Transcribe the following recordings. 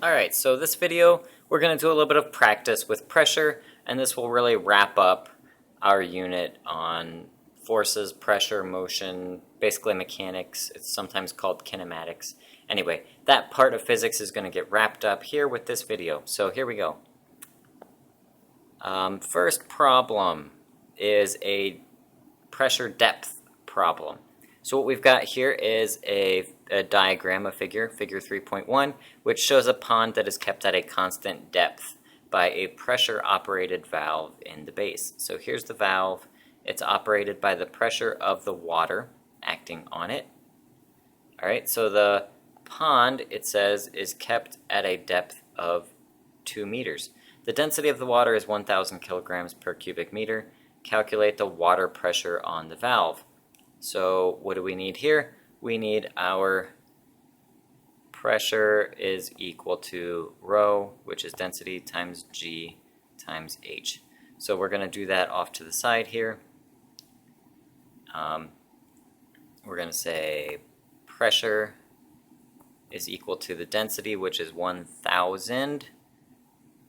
Alright, so this video we're going to do a little bit of practice with pressure, and this will really wrap up our unit on forces, pressure, motion, basically mechanics. It's sometimes called kinematics. Anyway, that part of physics is going to get wrapped up here with this video. So here we go. First problem is a pressure depth problem. So what we've got here is a diagram, a figure 3.1, which shows a pond that is kept at a constant depth by a pressure-operated valve in the base. So here's the valve. It's operated by the pressure of the water acting on it. All right, so the pond, it says, is kept at a depth of 2 meters. The density of the water is 1,000 kilograms per cubic meter. Calculate the water pressure on the valve. So what do we need here? We need our pressure is equal to rho, which is density, times G times H. So we're going to do that off to the side here. We're going to say pressure is equal to the density, which is 1,000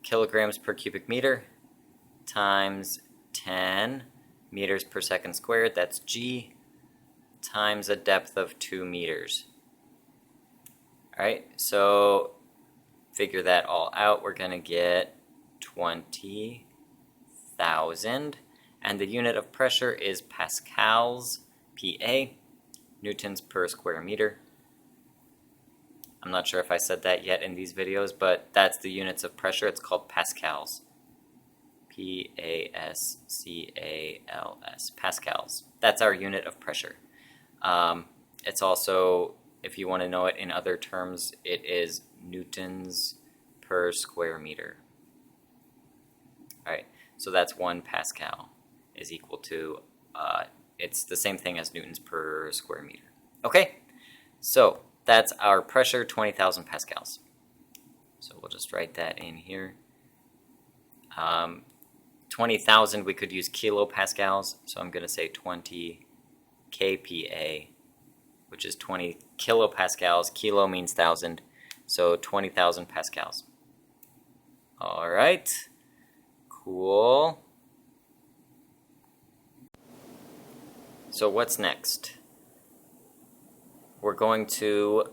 kilograms per cubic meter, times 10 meters per second squared, that's G, times a depth of 2 meters. Alright, so figure that all out. We're going to get 20,000, and the unit of pressure is pascals, PA, newtons per square meter. I'm not sure if I said that yet in these videos, but that's the units of pressure. It's called pascals. P-A-S-C-A-L-S, pascals. That's our unit of pressure. It's also, if you want to know it in other terms, it is newtons per square meter. Alright, so that's 1 pascal is equal to, it's the same thing as newtons per square meter. Okay, so that's our pressure, 20,000 pascals. So we'll just write that in here. 20,000, we could use kilopascals, so I'm going to say 20 kPa, which is 20 kilopascals. Kilo means 1,000, so 20,000 pascals. All right, cool. So what's next? We're going to,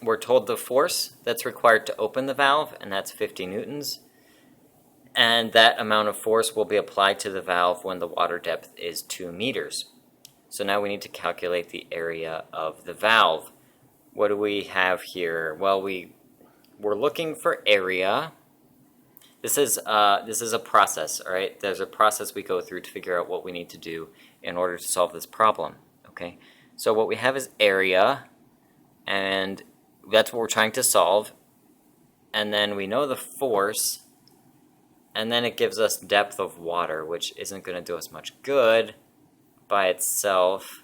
we're told the force that's required to open the valve, and that's 50 newtons. And that amount of force will be applied to the valve when the water depth is 2 meters. So now we need to calculate the area of the valve. What do we have here? Well, we're looking for area. This is a process, all right? There's a process we go through to figure out what we need to do in order to solve this problem, okay? So what we have is area, and that's what we're trying to solve. And then we know the force, and then it gives us depth of water, which isn't going to do us much good by itself.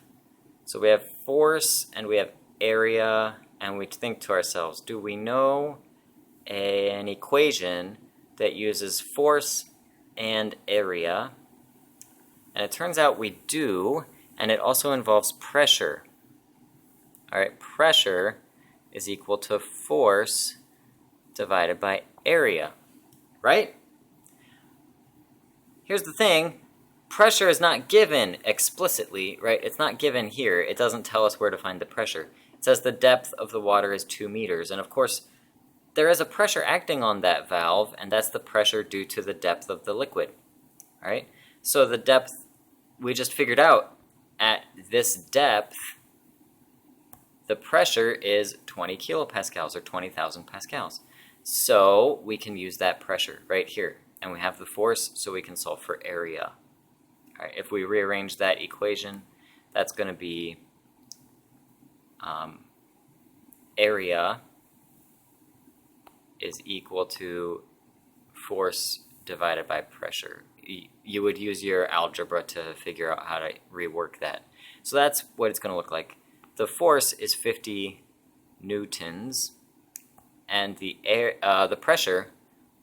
So we have force and we have area, and we think to ourselves, do we know an equation that uses force and area? And it turns out we do, and it also involves pressure. All right, pressure is equal to force divided by area, right? Here's the thing. Pressure is not given explicitly, right? It's not given here. It doesn't tell us where to find the pressure. It says the depth of the water is 2 meters. And of course, there is a pressure acting on that valve, and that's the pressure due to the depth of the liquid, all right? So the depth, we just figured out, at this depth, the pressure is 20 kilopascals, or 20,000 pascals. So we can use that pressure right here. And we have the force, so we can solve for area. All right, if we rearrange that equation, that's going to be area is equal to force divided by pressure. You would use your algebra to figure out how to rework that. So that's what it's going to look like. The force is 50 newtons, and the pressure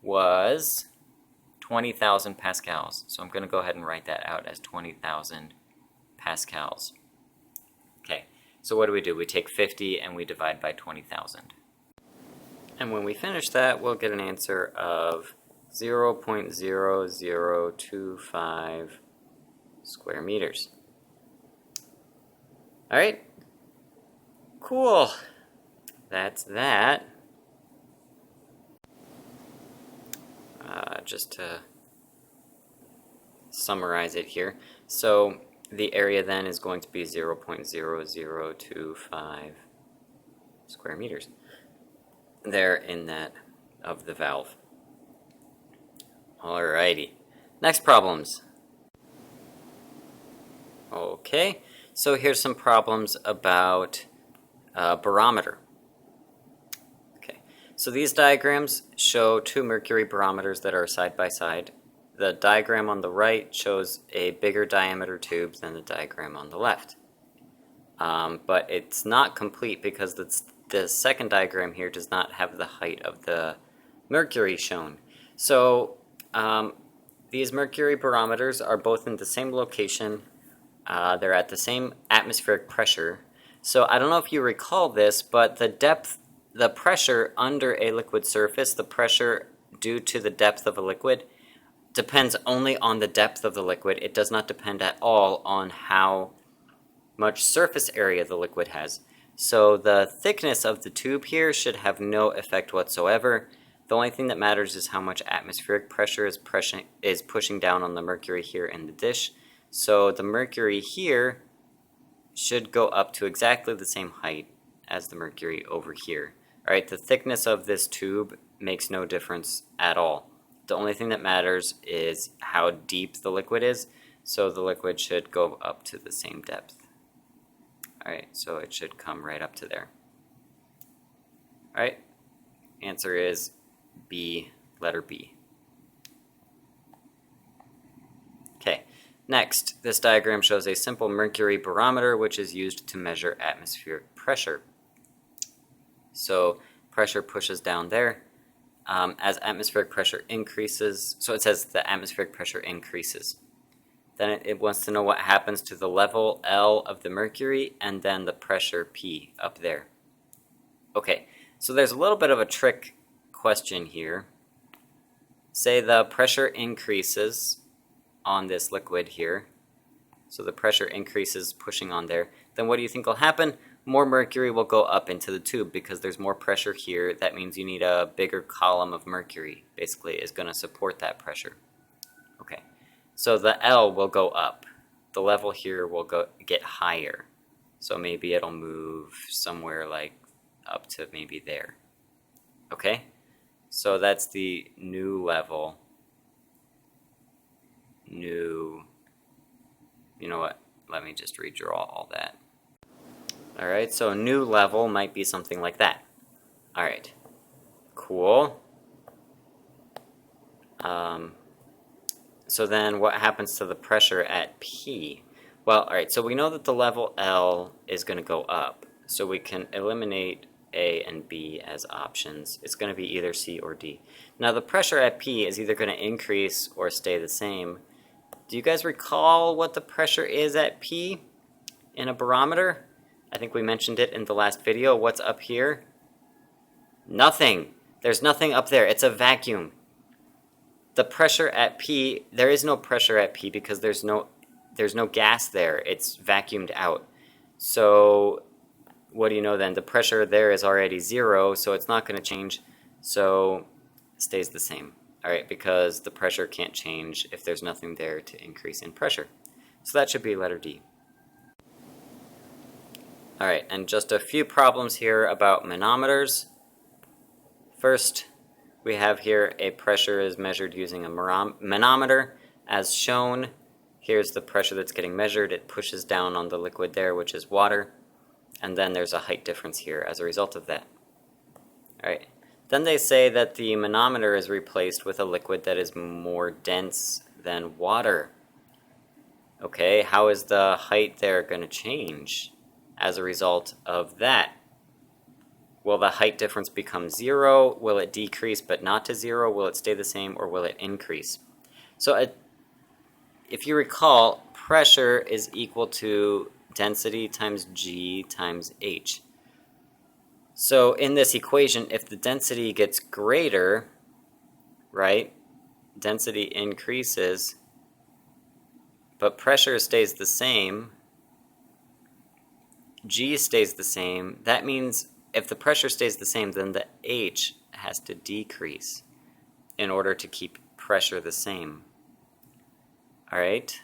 was 20,000 pascals. So I'm going to go ahead and write that out as 20,000 pascals. Okay, so what do? We take 50 and we divide by 20,000. And when we finish that, we'll get an answer of 0.0025 square meters. All right, cool. That's that. Just to summarize it here. So the area then is going to be 0.0025 square meters there in that of the valve. Alrighty, next problems. Okay, so here's some problems about barometer. Okay, so these diagrams show two mercury barometers that are side by side. The diagram on the right shows a bigger diameter tube than the diagram on the left. But it's not complete because the second diagram here does not have the height of the mercury shown. So these mercury barometers are both in the same location. They're at the same atmospheric pressure. So I don't know if you recall this, but the pressure under a liquid surface, the pressure due to the depth of a liquid, depends only on the depth of the liquid. It does not depend at all on how much surface area the liquid has. So the thickness of the tube here should have no effect whatsoever. The only thing that matters is how much atmospheric pressure is pushing down on the mercury here in the dish. So the mercury here should go up to exactly the same height as the mercury over here. All right, the thickness of this tube makes no difference at all. The only thing that matters is how deep the liquid is, so the liquid should go up to the same depth. All right, so it should come right up to there. All right, answer is B, letter B. Okay, next, this diagram shows a simple mercury barometer which is used to measure atmospheric pressure. So pressure pushes down there. As atmospheric pressure increases, so it says the atmospheric pressure increases. Then it wants to know what happens to the level L of the mercury and then the pressure P up there. Okay, so there's a little bit of a trick question here. Say the pressure increases on this liquid here. So the pressure increases pushing on there. Then what do you think will happen? More mercury will go up into the tube because there's more pressure here. That means you need a bigger column of mercury, basically, is going to support that pressure. Okay, so the L will go up. The level here will get higher. So maybe it'll move somewhere like up to maybe there. Okay, so that's the new level. You know what? Let me just redraw all that. Alright, so a new level might be something like that. Alright, cool. So then what happens to the pressure at P? Well, alright, so we know that the level L is going to go up. So we can eliminate A and B as options. It's going to be either C or D. Now the pressure at P is either going to increase or stay the same. Do you guys recall what the pressure is at P in a barometer? I think we mentioned it in the last video. What's up here? Nothing. There's nothing up there. It's a vacuum. The pressure at P, there is no pressure at P because there's no gas there. It's vacuumed out. So what do you know then? The pressure there is already 0, so it's not going to change. So it stays the same. All right, because the pressure can't change if there's nothing there to increase in pressure. So that should be letter D. All right, and just a few problems here about manometers. First, we have here a pressure is measured using a manometer. As shown, here's the pressure that's getting measured. It pushes down on the liquid there, which is water. And then there's a height difference here as a result of that. All right. Then they say that the manometer is replaced with a liquid that is more dense than water. Okay, how is the height there going to change as a result of that? Will the height difference become 0? Will it decrease but not to 0? Will it stay the same or will it increase? So if you recall, pressure is equal to density times G times H. So in this equation, if the density gets greater, right, density increases, but pressure stays the same, G stays the same, that means if the pressure stays the same, then the H has to decrease in order to keep pressure the same. All right?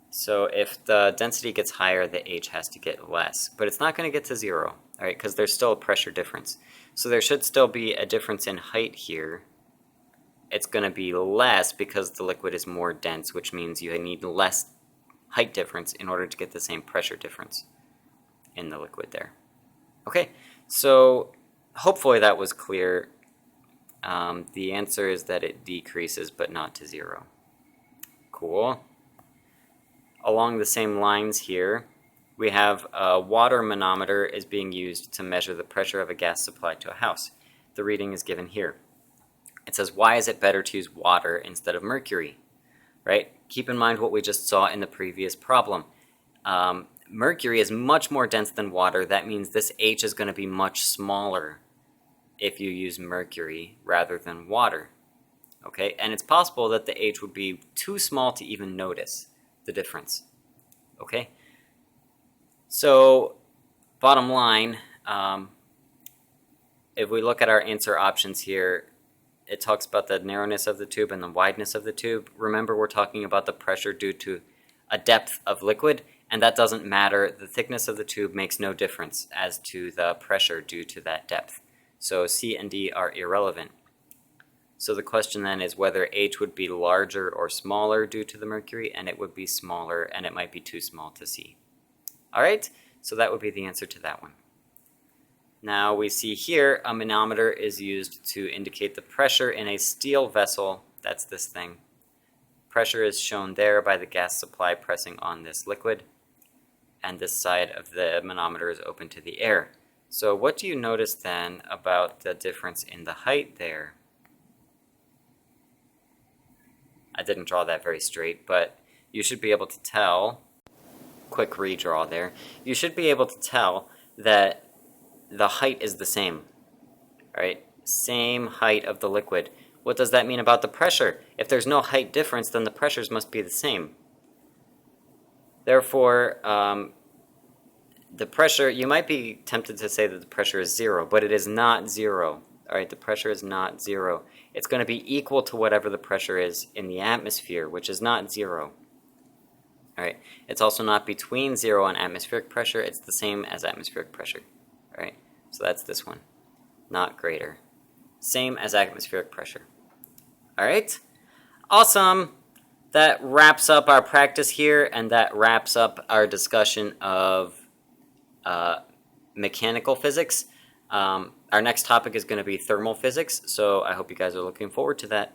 So if the density gets higher, the H has to get less. But it's not going to get to zero, all right, because there's still a pressure difference. So there should still be a difference in height here. It's going to be less because the liquid is more dense, which means you need less height difference in order to get the same pressure difference in the liquid there. Okay, so hopefully that was clear. The answer is that it decreases, but not to zero. Cool. Along the same lines here, we have a water manometer is being used to measure the pressure of a gas supplied to a house. The reading is given here. It says, why is it better to use water instead of mercury? Right? Keep in mind what we just saw in the previous problem. Mercury is much more dense than water. That means this H is going to be much smaller if you use mercury rather than water. Okay? And it's possible that the H would be too small to even notice the difference. Okay? So, bottom line, if we look at our answer options here, it talks about the narrowness of the tube and the wideness of the tube. Remember, we're talking about the pressure due to a depth of liquid, and that doesn't matter. The thickness of the tube makes no difference as to the pressure due to that depth. So C and D are irrelevant. So the question then is whether H would be larger or smaller due to the mercury, and it would be smaller, and it might be too small to see. All right, so that would be the answer to that one. Now we see here a manometer is used to indicate the pressure in a steel vessel. That's this thing. Pressure is shown there by the gas supply pressing on this liquid, and this side of the manometer is open to the air. So what do you notice then about the difference in the height there? I didn't draw that very straight, but you should be able to tell, quick redraw there, you should be able to tell that the height is the same, right? Same height of the liquid. What does that mean about the pressure? If there's no height difference, then the pressures must be the same. Therefore, the pressure, you might be tempted to say that the pressure is zero, but it is not zero. All right, the pressure is not zero. It's going to be equal to whatever the pressure is in the atmosphere, which is not zero. All right, it's also not between zero and atmospheric pressure. It's the same as atmospheric pressure. All right, so that's this one, not greater. Same as atmospheric pressure. All right, awesome. That wraps up our practice here, and that wraps up our discussion of mechanical physics. Our next topic is going to be thermal physics, so I hope you guys are looking forward to that.